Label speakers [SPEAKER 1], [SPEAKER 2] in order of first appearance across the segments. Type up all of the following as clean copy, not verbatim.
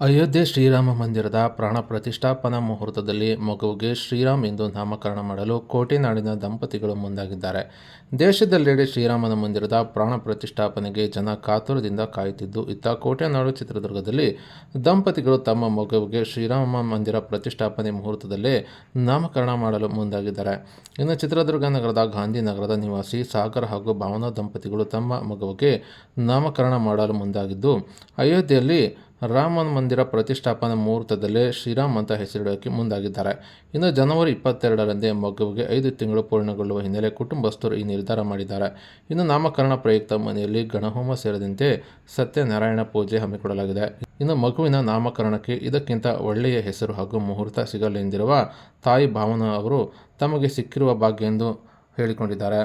[SPEAKER 1] ಅಯೋಧ್ಯೆ ಶ್ರೀರಾಮ ಮಂದಿರದ ಪ್ರಾಣ ಪ್ರತಿಷ್ಠಾಪನಾ ಮುಹೂರ್ತದಲ್ಲಿ ಮಗುವಿಗೆ ಶ್ರೀರಾಮ್ ಎಂದು ನಾಮಕರಣ ಮಾಡಲು ಕೋಟೆನಾಡಿನ ದಂಪತಿಗಳು ಮುಂದಾಗಿದ್ದಾರೆ. ದೇಶದೆಲ್ಲೆಡೆ ಶ್ರೀರಾಮನ ಮಂದಿರದ ಪ್ರಾಣ ಪ್ರತಿಷ್ಠಾಪನೆಗೆ ಜನ ಕಾತುರದಿಂದ ಕಾಯುತ್ತಿದ್ದು, ಇತ್ತ ಕೋಟೆನಾಡು ಚಿತ್ರದುರ್ಗದಲ್ಲಿ ದಂಪತಿಗಳು ತಮ್ಮ ಮಗುವಿಗೆ ಶ್ರೀರಾಮ ಮಂದಿರ ಪ್ರತಿಷ್ಠಾಪನೆ ಮುಹೂರ್ತದಲ್ಲೇ ನಾಮಕರಣ ಮಾಡಲು ಮುಂದಾಗಿದ್ದಾರೆ. ಇನ್ನು ಚಿತ್ರದುರ್ಗ ನಗರದ ಗಾಂಧಿನಗರದ ನಿವಾಸಿ ಸಾಗರ್ ಹಾಗೂ ಭಾವನಾ ದಂಪತಿಗಳು ತಮ್ಮ ಮಗುವಿಗೆ ನಾಮಕರಣ ಮಾಡಲು ಮುಂದಾಗಿದ್ದು, ಅಯೋಧ್ಯೆಯಲ್ಲಿ ರಾಮ ಮಂದಿರ ಪ್ರತಿಷ್ಠಾಪನಾ ಮುಹೂರ್ತದಲ್ಲೇ ಶ್ರೀರಾಮ್ ಅಂತ ಹೆಸರಿಡೋಕೆ ಮುಂದಾಗಿದ್ದಾರೆ. ಇನ್ನು ಜನವರಿ 22ರಂದೇ ಮಗುವಿಗೆ 5 ತಿಂಗಳು ಪೂರ್ಣಗೊಳ್ಳುವ ಹಿನ್ನೆಲೆ ಕುಟುಂಬಸ್ಥರು ಈ ನಿರ್ಧಾರ ಮಾಡಿದ್ದಾರೆ. ಇನ್ನು ನಾಮಕರಣ ಪ್ರಯುಕ್ತ ಮನೆಯಲ್ಲಿ ಗಣಹೋಮ ಸೇರಿದಂತೆ ಸತ್ಯನಾರಾಯಣ ಪೂಜೆ ಹಮ್ಮಿಕೊಳ್ಳಲಾಗಿದೆ. ಇನ್ನು ಮಗುವಿನ ನಾಮಕರಣಕ್ಕೆ ಇದಕ್ಕಿಂತ ಒಳ್ಳೆಯ ಹೆಸರು ಹಾಗೂ ಮುಹೂರ್ತ ಸಿಗಲೆಂದಿರುವ ತಾಯಿ ಭಾವನಾ ಅವರು ತಮಗೆ ಸಿಕ್ಕಿರುವ ಭಾಗ್ಯ ಎಂದು ಹೇಳಿಕೊಂಡಿದ್ದಾರೆ.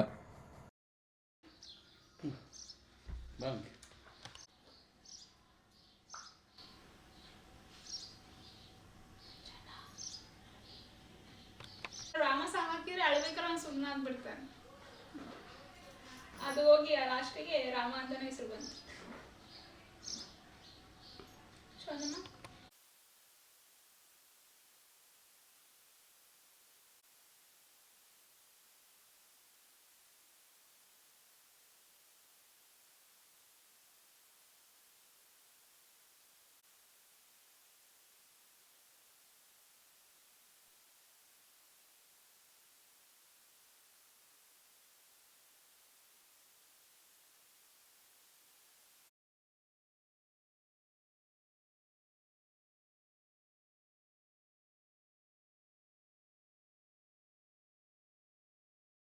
[SPEAKER 2] ರಾಮ ಸಾಕಿದ್ರೆ ಅಳ್ಬೇಕಾರೆ ಅವ್ನು ಸುಮ್ಮನೆ ಆಗ್ಬಿಡ್ತಾನೆ. ಅದು ಹೋಗಿ ಲಾಸ್ಟಿಗೆ ರಾಮ ಅಂತಾನೆ ಹೆಸರು ಬಂತು.